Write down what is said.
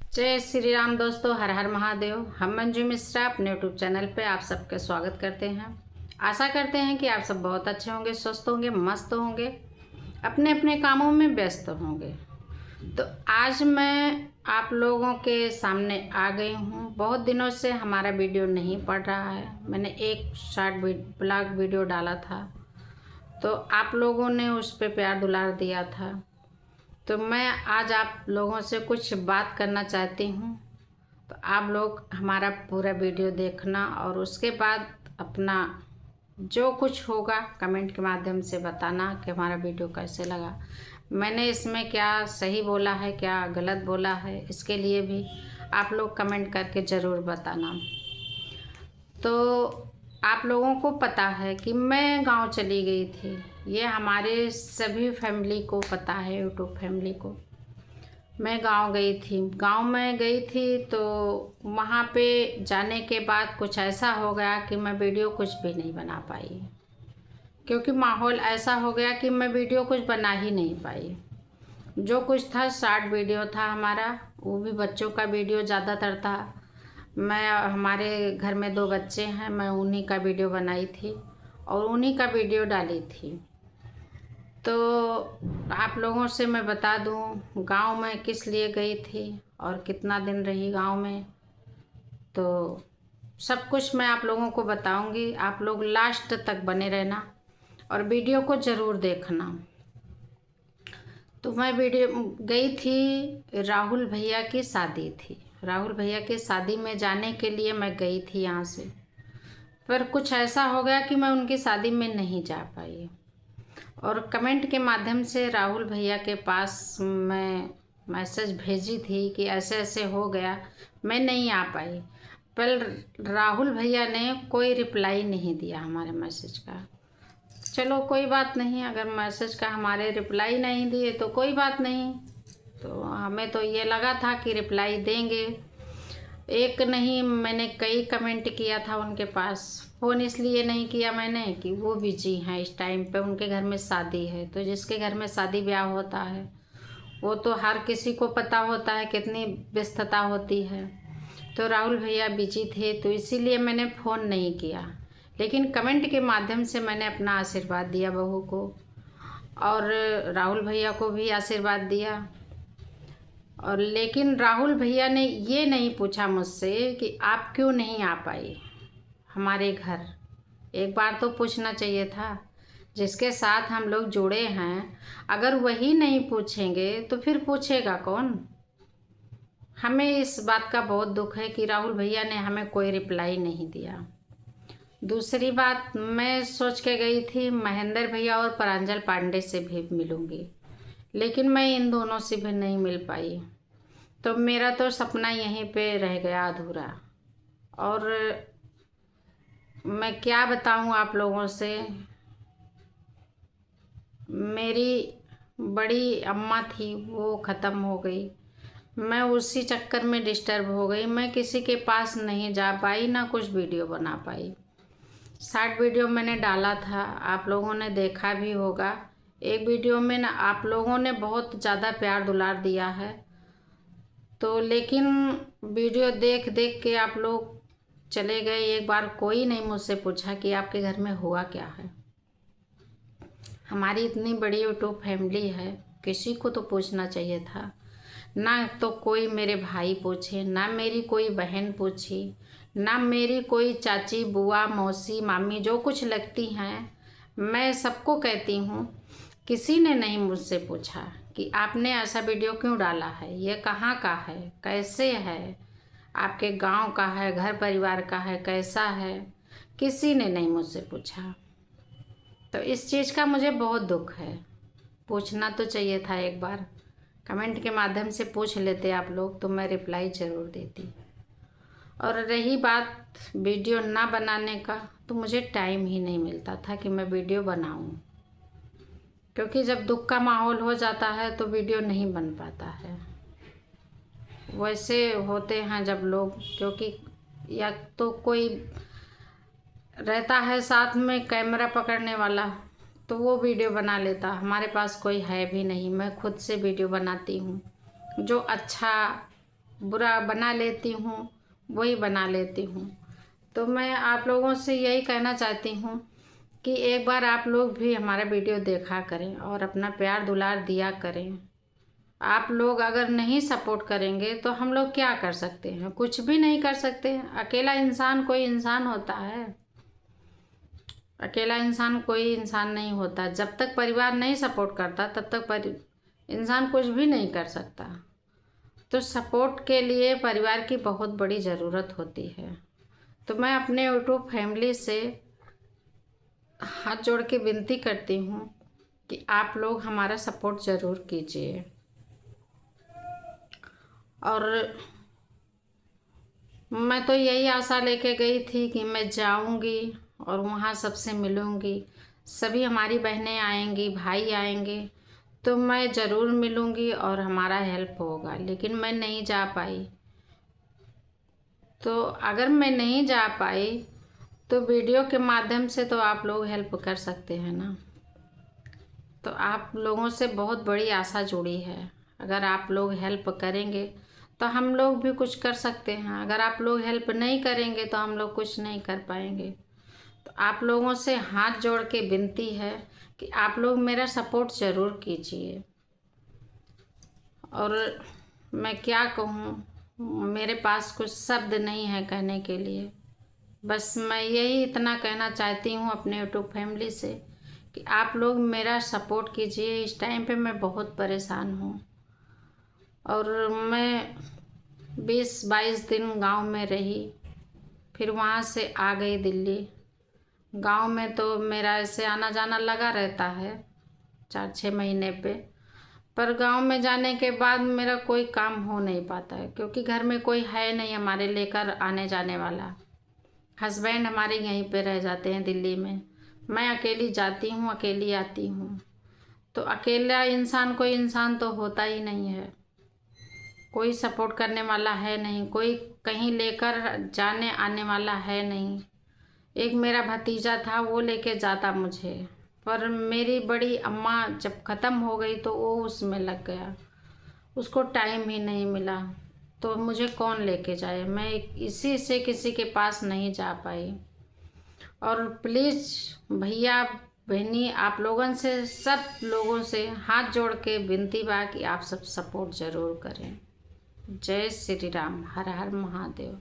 जय श्री राम दोस्तों, हर हर महादेव। हम मंजू मिश्रा अपने यूट्यूब चैनल पे आप सबका स्वागत करते हैं। आशा करते हैं कि आप सब बहुत अच्छे होंगे, स्वस्थ होंगे, मस्त होंगे, अपने अपने कामों में व्यस्त होंगे। तो आज मैं आप लोगों के सामने आ गई हूँ। बहुत दिनों से हमारा वीडियो नहीं पड़ रहा है। मैंने एक शॉर्ट ब्लॉग वीडियो डाला था, तो आप लोगों ने उस पर प्यार दुलार दिया था। तो मैं आज आप लोगों से कुछ बात करना चाहती हूँ। तो आप लोग हमारा पूरा वीडियो देखना और उसके बाद अपना जो कुछ होगा कमेंट के माध्यम से बताना कि हमारा वीडियो कैसे लगा। मैंने इसमें क्या सही बोला है, क्या गलत बोला है, इसके लिए भी आप लोग कमेंट करके ज़रूर बताना। तो आप लोगों को पता है कि मैं गांव चली गई थी। ये हमारे सभी फैमिली को पता है, यूट्यूब फैमिली को। मैं गांव गई थी। गांव में गई थी तो वहाँ पे जाने के बाद कुछ ऐसा हो गया कि मैं वीडियो कुछ भी नहीं बना पाई, क्योंकि माहौल ऐसा हो गया कि मैं वीडियो कुछ बना ही नहीं पाई। जो कुछ था शॉर्ट वीडियो था हमारा, वो भी बच्चों का वीडियो ज़्यादातर था। हमारे घर में 2 बच्चे हैं, मैं उन्हीं का वीडियो बनाई थी और उन्हीं का वीडियो डाली थी। तो आप लोगों से मैं बता दूं गांव में किस लिए गई थी और कितना दिन रही गांव में। तो सब कुछ मैं आप लोगों को बताऊंगी। आप लोग लास्ट तक बने रहना और वीडियो को ज़रूर देखना। तो मैं वीडियो गई थी, राहुल भैया की शादी थी। राहुल भैया की शादी में जाने के लिए मैं गई थी यहाँ से, पर कुछ ऐसा हो गया कि मैं उनकी शादी में नहीं जा पाई। और कमेंट के माध्यम से राहुल भैया के पास मैं मैसेज भेजी थी कि ऐसे ऐसे हो गया, मैं नहीं आ पाई। पर राहुल भैया ने कोई रिप्लाई नहीं दिया हमारे मैसेज का। चलो कोई बात नहीं, अगर मैसेज का हमारे रिप्लाई नहीं दिए तो कोई बात नहीं। तो हमें तो ये लगा था कि रिप्लाई देंगे। एक नहीं, मैंने कई कमेंट किया था उनके पास। फ़ोन इसलिए नहीं किया मैंने कि वो बिजी हैं इस टाइम पे, उनके घर में शादी है। तो जिसके घर में शादी ब्याह होता है वो तो हर किसी को पता होता है कितनी व्यस्तता होती है। तो राहुल भैया बिजी थे, तो इसीलिए मैंने फ़ोन नहीं किया। लेकिन कमेंट के माध्यम से मैंने अपना आशीर्वाद दिया बहू को, और राहुल भैया को भी आशीर्वाद दिया। और लेकिन राहुल भैया ने ये नहीं पूछा मुझसे कि आप क्यों नहीं आ पाई हमारे घर। एक बार तो पूछना चाहिए था। जिसके साथ हम लोग जुड़े हैं, अगर वही नहीं पूछेंगे तो फिर पूछेगा कौन। हमें इस बात का बहुत दुख है कि राहुल भैया ने हमें कोई रिप्लाई नहीं दिया। दूसरी बात, मैं सोच के गई थी महेंद्र भैया और प्रांजल पांडे से भी मिलूंगी, लेकिन मैं इन दोनों से भी नहीं मिल पाई। तो मेरा तो सपना यहीं पे रह गया अधूरा। और मैं क्या बताऊं आप लोगों से। मेरी बड़ी अम्मा थी, वो ख़त्म हो गई। मैं उसी चक्कर में डिस्टर्ब हो गई। मैं किसी के पास नहीं जा पाई, ना कुछ वीडियो बना पाई। शॉर्ट वीडियो मैंने डाला था, आप लोगों ने देखा भी होगा। एक वीडियो में ना आप लोगों ने बहुत ज़्यादा प्यार दुलार दिया है। तो लेकिन वीडियो देख देख के आप लोग चले गए। एक बार कोई नहीं मुझसे पूछा कि आपके घर में हुआ क्या है। हमारी इतनी बड़ी यूट्यूब फैमिली है, किसी को तो पूछना चाहिए था। ना तो कोई मेरे भाई पूछे, ना मेरी कोई बहन पूछी, ना मेरी कोई चाची, बुआ, मौसी, मामी जो कुछ लगती हैं, मैं सबको कहती हूँ। किसी ने नहीं मुझसे पूछा कि आपने ऐसा वीडियो क्यों डाला है, ये कहाँ का है, कैसे है, आपके गांव का है, घर परिवार का है, कैसा है। किसी ने नहीं मुझसे पूछा। तो इस चीज़ का मुझे बहुत दुख है। पूछना तो चाहिए था एक बार। कमेंट के माध्यम से पूछ लेते आप लोग तो मैं रिप्लाई ज़रूर देती। और रही बात वीडियो ना बनाने का, तो मुझे टाइम ही नहीं मिलता था कि मैं वीडियो बनाऊं, क्योंकि जब दुख का माहौल हो जाता है तो वीडियो नहीं बन पाता है। वैसे होते हैं जब लोग, क्योंकि या तो कोई रहता है साथ में कैमरा पकड़ने वाला, तो वो वीडियो बना लेता। हमारे पास कोई है भी नहीं, मैं खुद से वीडियो बनाती हूँ। जो अच्छा बुरा बना लेती हूँ वही बना लेती हूँ। तो मैं आप लोगों से यही कहना चाहती हूँ कि एक बार आप लोग भी हमारा वीडियो देखा करें और अपना प्यार दुलार दिया करें। आप लोग अगर नहीं सपोर्ट करेंगे तो हम लोग क्या कर सकते हैं? कुछ भी नहीं कर सकते। अकेला इंसान कोई इंसान होता है? अकेला इंसान कोई इंसान नहीं होता। जब तक परिवार नहीं सपोर्ट करता तब तक इंसान कुछ भी नहीं कर सकता। तो सपोर्ट के लिए परिवार की बहुत बड़ी ज़रूरत होती है। तो मैं अपने यूट्यूब फैमिली से हाथ जोड़ के विनती करती हूँ कि आप लोग हमारा सपोर्ट ज़रूर कीजिए। और मैं तो यही आशा लेके गई थी कि मैं जाऊंगी और वहाँ सबसे मिलूंगी, सभी हमारी बहनें आएंगी, भाई आएंगे, तो मैं ज़रूर मिलूंगी और हमारा हेल्प होगा। लेकिन मैं नहीं जा पाई। तो अगर मैं नहीं जा पाई तो वीडियो के माध्यम से तो आप लोग हेल्प कर सकते हैं ना। तो आप लोगों से बहुत बड़ी आशा जुड़ी है। अगर आप लोग हेल्प करेंगे तो हम लोग भी कुछ कर सकते हैं। अगर आप लोग हेल्प नहीं करेंगे तो हम लोग कुछ नहीं कर पाएंगे। तो आप लोगों से हाथ जोड़ के विनती है कि आप लोग मेरा सपोर्ट ज़रूर कीजिए। और मैं क्या कहूँ, मेरे पास कुछ शब्द नहीं है कहने के लिए। बस मैं यही इतना कहना चाहती हूँ अपने यूट्यूब फैमिली से कि आप लोग मेरा सपोर्ट कीजिए। इस टाइम पे मैं बहुत परेशान हूँ। और मैं 20-22 दिन गांव में रही, फिर वहाँ से आ गई दिल्ली। गांव में तो मेरा ऐसे आना जाना लगा रहता है 4-6 महीने पे। पर गांव में जाने के बाद मेरा कोई काम हो नहीं पाता है, क्योंकि घर में कोई है नहीं हमारे लेकर आने जाने वाला। हस्बैंड हमारे यहीं पे रह जाते हैं दिल्ली में। मैं अकेली जाती हूँ, अकेली आती हूँ। तो अकेला इंसान कोई इंसान तो होता ही नहीं है। कोई सपोर्ट करने वाला है नहीं, कोई कहीं लेकर जाने आने वाला है नहीं। एक मेरा भतीजा था, वो लेके जाता मुझे, पर मेरी बड़ी अम्मा जब ख़त्म हो गई तो वो उसमें लग गया, उसको टाइम ही नहीं मिला। तो मुझे कौन लेके जाए? मैं इसी से किसी के पास नहीं जा पाई। और प्लीज़ भैया बहनी, आप लोगों से, सब लोगों से हाथ जोड़ के विनती बा कि आप सब सपोर्ट ज़रूर करें। जय श्री राम। हर हर महादेव।